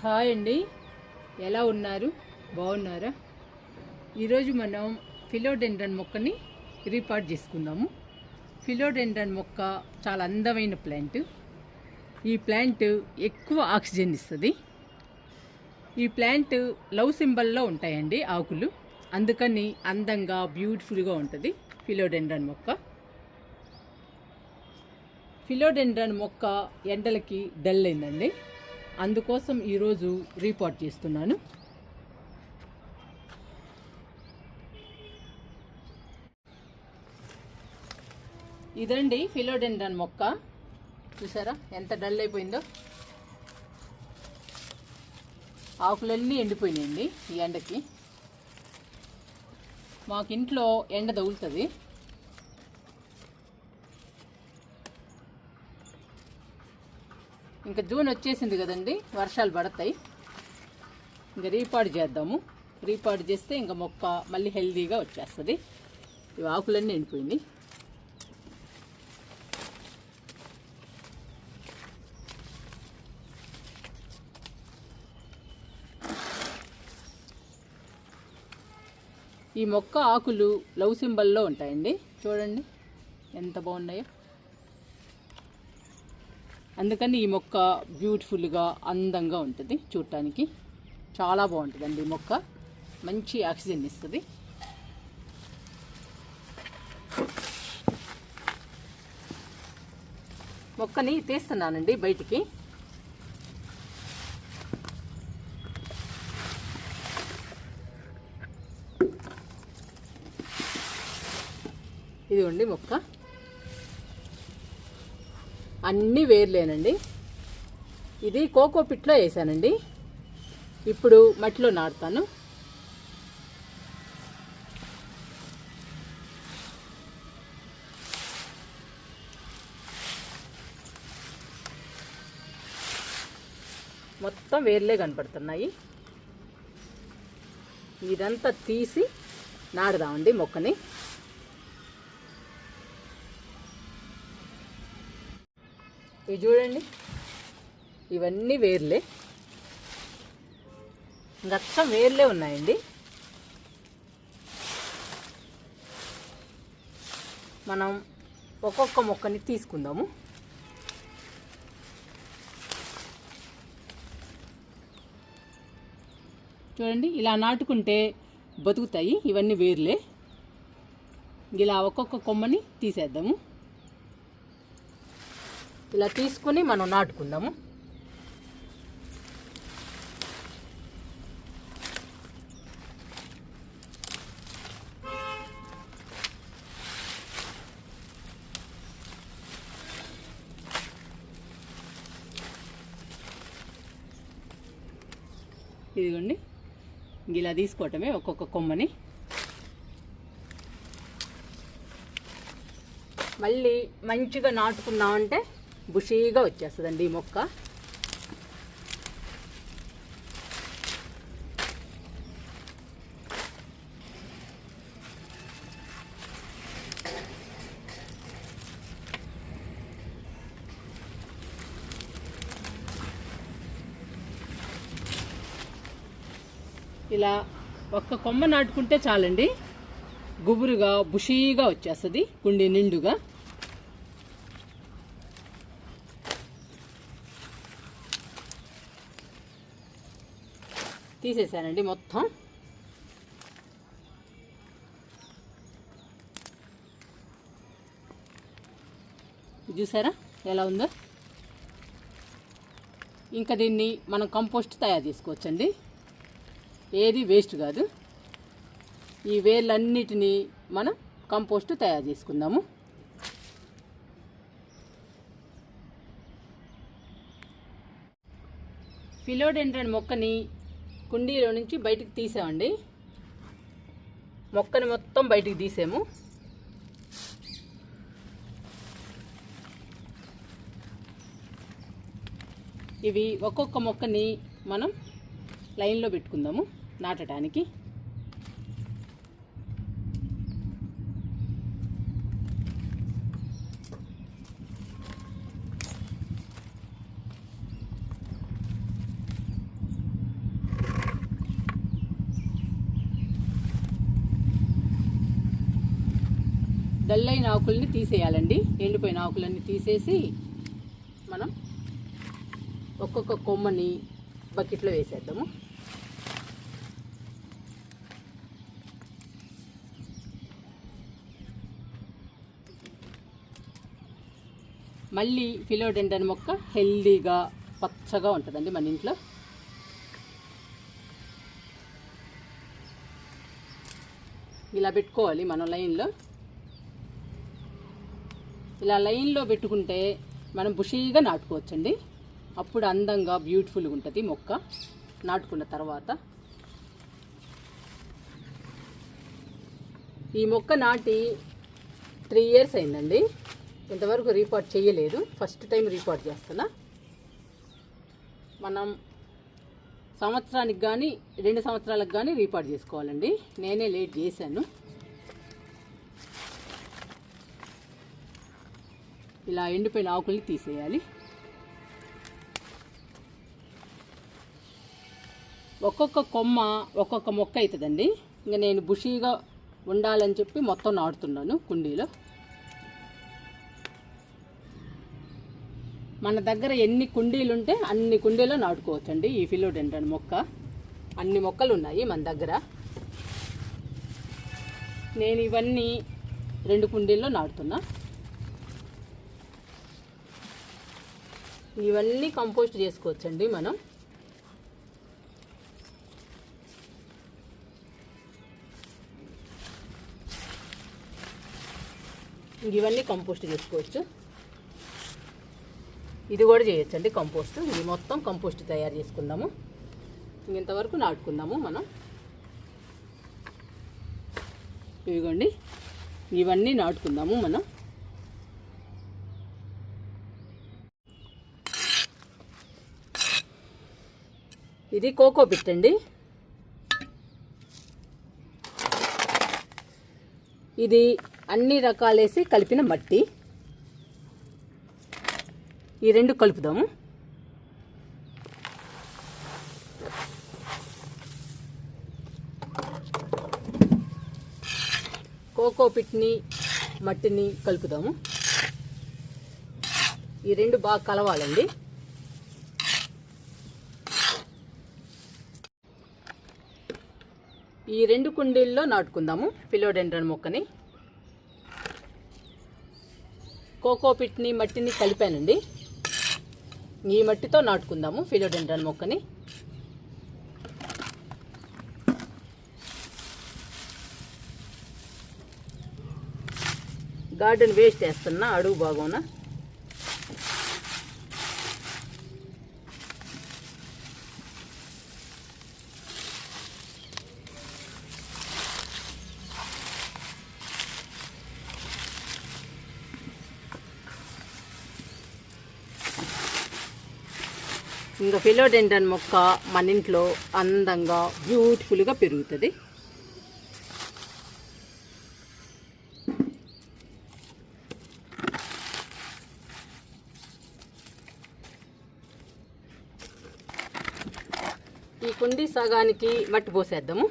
Hi అండి, ఎలా ఉన్నారు? బాగున్నారా? ఈరోజు మనం ఫిలోడెండ్రన్ మొక్కని రీపాట్ చేసుకుందాము. ఫిలోడెండ్రన్ మొక్క చాలా అందమైన ప్లాంట్. ఈ ప్లాంట్ ఎక్కువ ఆక్సిజన్ ఇస్తుంది. ఈ ప్లాంట్ లవ్ సింబల్లో ఉంటాయండి ఆకులు, అందుకని అందంగా బ్యూటిఫుల్గా ఉంటుంది ఫిలోడెండ్రన్ మొక్క. ఫిలోడెండ్రన్ మొక్క ఎండలకి డల్ అయిందండి, అందుకోసం ఈరోజు రీపాట్ చేస్తున్నాను. ఇదండి ఫిలోడెండ్రన్ మొక్క. చూసారా ఎంత డల్ అయిపోయిందో? ఆకులన్నీ ఎండిపోయినాయండి ఈ ఎండకి. మాకు ఇంట్లో ఎండ తగులుతుంది. ఇంకా జూన్ వచ్చేసింది కదండి, వర్షాలు పడతాయి. ఇంకా రీపాట్ చేద్దాము. రీపాట్ చేస్తే ఇంకా మొక్క మళ్ళీ హెల్దీగా వచ్చేస్తుంది. ఇవి ఆకులన్నీ ఎండిపోయింది. ఈ మొక్క ఆకులు లవ్ సింబల్లో ఉంటాయండి. చూడండి ఎంత బాగున్నాయో. అందుకని ఈ మొక్క బ్యూటిఫుల్గా అందంగా ఉంటుంది చూడటానికి. చాలా బాగుంటుందండి ఈ మొక్క, మంచి ఆక్సిజన్ ఇస్తుంది. మొక్కని తీస్తున్నానండి బయటికి. ఇదిగోండి మొక్క, అన్నీ వేర్లేనండి. ఇది కోకో పిట్లో వేసానండి. ఇప్పుడు మట్టిలో నాటుతాను. మొత్తం వేర్లే కనపడుతున్నాయి. ఇదంతా తీసి నాటుదామండి మొక్కని. ఇవి చూడండి, ఇవన్నీ వేర్లే, గచ్చ వేర్లే ఉన్నాయండి. మనం ఒక్కొక్క మొక్కని తీసుకుందాము. చూడండి, ఇలా నాటుకుంటే బతుకుతాయి. ఇవన్నీ వేర్లే. ఇలా ఒక్కొక్క కొమ్మని తీసేద్దాము. ఇలా తీసుకుని మనం నాటుకుందాము. ఇదిగోండి, ఇలా తీసుకోవటమే ఒక్కొక్క కొమ్మని. మళ్ళీ మంచిగా నాటుకున్నామంటే బుషీగా వచ్చేస్తుందండి ఈ మొక్క. ఇలా ఒక్క కొమ్మ నాటుకుంటే చాలండి, గుబురుగా బుషీగా వచ్చేస్తుంది కుండీ నిండుగా. తీసేసానండి మొత్తం. చూసారా ఎలా ఉందో? ఇంకా దీన్ని మనం కంపోస్ట్ తయారు చేసుకోవచ్చండి. ఏది వేస్ట్ కాదు. ఈ వేర్లన్నిటినీ మనం కంపోస్ట్ తయారు చేసుకుందాము. ఫిలోడెండ్రన్ మొక్కని కుండీలో నుంచి బయటికి తీసామండి. మొక్కని మొత్తం బయటికి తీసాము. ఇవి ఒక్కొక్క మొక్కని మనం లైన్లో పెట్టుకుందాము నాటడానికి. డల్లైన ఆకుల్ని తీసేయాలండి. ఎండిపోయిన ఆకులన్నీ తీసేసి మనం ఒక్కొక్క కొమ్మని బకెట్లో వేసేద్దాము. మళ్ళీ ఫిలోడెండ్రన్ మొక్క హెల్దీగా పచ్చగా ఉంటుందండి మన ఇంట్లో. ఇలా పెట్టుకోవాలి మనం లైన్లో. ఇలా లైన్లో పెట్టుకుంటే మనం బుషీగా నాటుకోవచ్చండి. అప్పుడు అందంగా బ్యూటిఫుల్గా ఉంటుంది మొక్క నాటుకున్న తర్వాత. ఈ మొక్క నాటి 3 years అయిందండి. ఇంతవరకు రీపాట్ చేయలేదు, ఫస్ట్ టైం రీపాట్ చేస్తున్నా. మనం సంవత్సరానికి కానీ 2 సంవత్సరాలకు కానీ రీపాట్ చేసుకోవాలండి. నేనే లేట్ చేశాను. ఇలా ఎండిపోయిన ఆకుల్ని తీసేయాలి. ఒక్కొక్క కొమ్మ ఒక్కొక్క మొక్క అవుతుందండి. ఇంకా నేను బుషీగా ఉండాలని చెప్పి మొత్తం నాటుతున్నాను కుండీలో. మన దగ్గర ఎన్ని కుండీలు ఉంటే అన్ని కుండీలో నాటుకోవచ్చండి ఈ ఫిలోడెండ్రన్ మొక్క. అన్ని మొక్కలు ఉన్నాయి మన దగ్గర. నేను ఇవన్నీ 2 కుండీల్లో నాటుతున్నా. ఇవన్నీ కంపోస్ట్ చేసుకోవచ్చండి మనం. ఇవన్నీ కంపోస్ట్ చేసుకోవచ్చు. ఇది కూడా చేయొచ్చండి కంపోస్ట్. ఇది మొత్తం కంపోస్ట్ తయారు చేసుకుందాము. ఇంతవరకు నాటుకుందాము మనం. ఇదిగోండి, ఇవన్నీ నాటుకుందాము మనం. ఇది కోకో పిట్ అండి. ఇది అన్ని రకాలేసి కలిపిన మట్టి. ఈ 2 కలుపుదాము. కోకో పిట్ని మట్టిని కలుపుదాము. ఈ 2 బాగా కలవాలండి. ఈ 2 కుండీల్లో నాటుకుందాము ఫిలోడెండ్రన్ మొక్కని. కోకో పిట్ని మట్టిని కలిపానండి. ఈ మట్టితో నాటుకుందాము ఫిలోడెండ్రన్ మొక్కని. గార్డెన్ వేస్ట్ వేస్తున్నా అడుగు భాగంన. ఇంకా ఫిలోడెండ్రన్ మొక్క మన ఇంట్లో అందంగా బ్యూటిఫుల్గా పెరుగుతుంది. ఈ కుండీ సగానికి మట్టి పోసేద్దాము.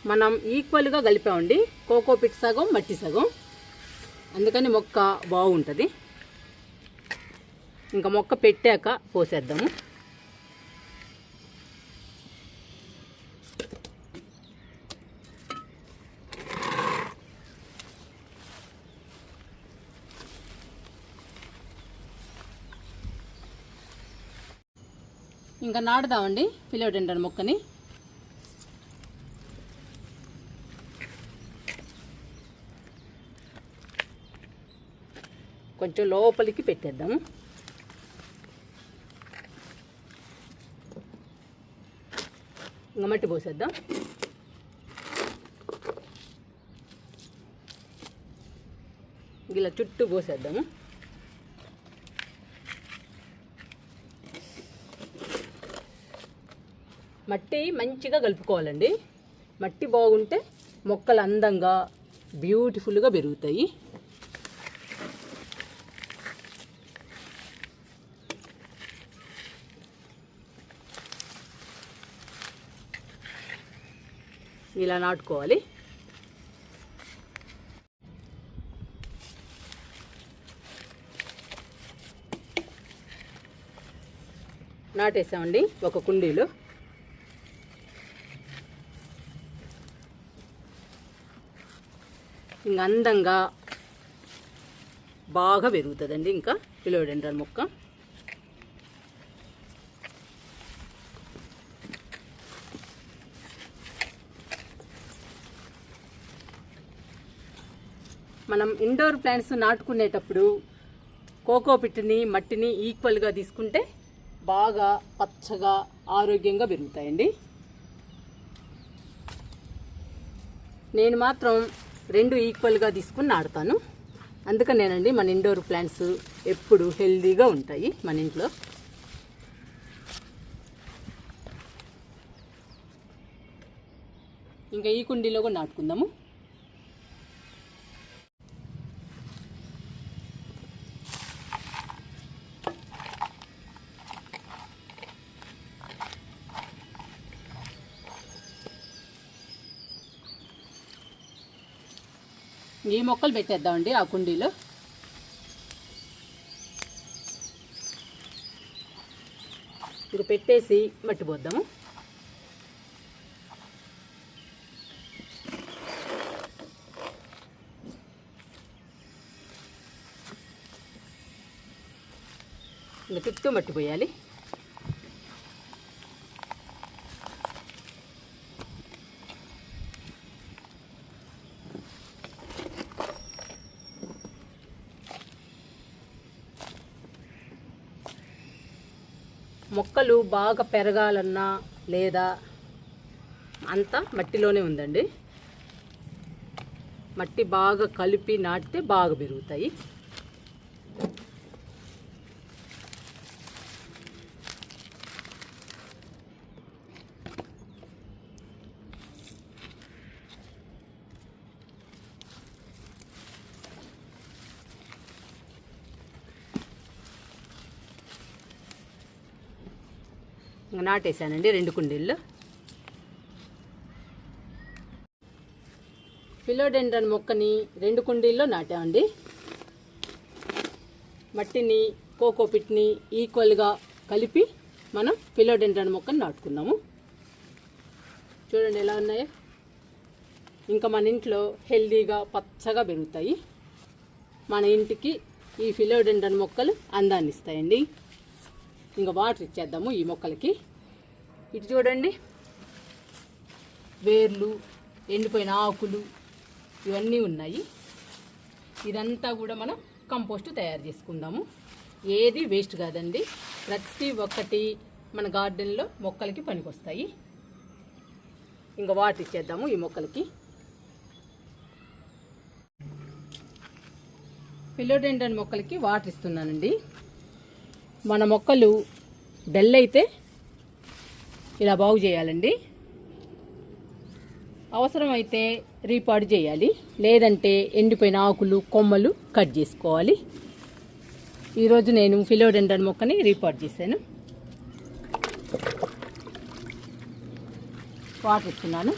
మనం ఈక్వల్గా కలిపామండి. కోకో పిట్ సగం మట్టి సగం, అందుకని మొక్క బాగుంటుంది. ఇంకా మొక్క పెట్టాక పోసేద్దాము. ఇంకా నాటుదామండి ఫిలోడెండ్రన్ మొక్కని. కొంచెం లోపలికి పెట్టేద్దాము. ఇంకా మట్టి పోసేద్దాం. ఇలా చుట్టూ పోసేద్దాము. మట్టి మంచిగా కలుపుకోవాలండి. మట్టి బాగుంటే మొక్కలు అందంగా బ్యూటిఫుల్గా పెరుగుతాయి. ఇలా నాటుకోవాలి. నాటేసామండి ఒక కుండీలో. ఇంకా అందంగా బాగా పెరుగుతుందండి ఇంకా ఫిలోడెండ్రాన్ మొక్క. మనం ఇండోర్ ప్లాంట్స్ నాటుకునేటప్పుడు కోకోపిట్ని మట్టిని ఈక్వల్గా తీసుకుంటే బాగా పచ్చగా ఆరోగ్యంగా పెరుగుతాయండి. నేను మాత్రం 2 ఈక్వల్గా తీసుకుని నాటుతాను. అందుకనేనండి మన ఇండోర్ ప్లాంట్స్ ఎప్పుడు హెల్దీగా ఉంటాయి మన ఇంట్లో. ఇంకా ఈ కుండీలో కూడా నాటుకుందాము. ఈ మొక్కలు పెట్టేద్దామండి ఆ కుండీలో. ఇది పెట్టేసి మట్టి పోద్దాము. ఇంకా చుట్టూ మట్టి పోయాలి. మొక్కలు బాగా పెరగాలన్నా లేదా అంతా మట్టిలోనే ఉందండి. మట్టి బాగా కలిపి నాటితే బాగా పెరుగుతాయి. నాటేసానండి 2 కుండీల్లో. ఫిలోడెండ్రాన్ మొక్కని 2 కుండీల్లో నాటామండి. మట్టిని కోకోపిట్ని ఈక్వల్గా కలిపి మనం ఫిలోడెండ్రాన్ మొక్కని నాటుకున్నాము. చూడండి ఎలా ఉన్నాయో. ఇంకా మన ఇంట్లో హెల్దీగా పచ్చగా పెరుగుతాయి. మన ఇంటికి ఈ ఫిలోడెండ్రాన్ మొక్కలు అందాన్ని ఇస్తాయండి. ఇంకా వాటర్ ఇచ్చేద్దాము ఈ మొక్కలకి. ఇటు చూడండి, వేర్లు, ఎండిపోయిన ఆకులు ఇవన్నీ ఉన్నాయి. ఇదంతా కూడా మనం కంపోస్ట్ తయారు చేసుకుందాము. ఏది వేస్ట్ కాదండి. ప్రతి ఒక్కటి మన గార్డెన్లో మొక్కలకి పనికొస్తాయి. ఇంకా వాటర్ ఇచ్చేద్దాము ఈ మొక్కలకి. ఫిలోడెండ్రాన్ మొక్కలకి వాటర్ ఇస్తున్నానండి. మన మొక్కలు డల్ అయితే ఇలా బాగు చేయాలండి. అవసరమైతే రీపాట్ చేయాలి, లేదంటే ఎండిపోయిన ఆకులు కొమ్మలు కట్ చేసుకోవాలి. ఈరోజు నేను ఫిలోడెండ్రాన్ మొక్కని రీపాట్ చేశాను. వాటర్ ఇస్తున్నాను.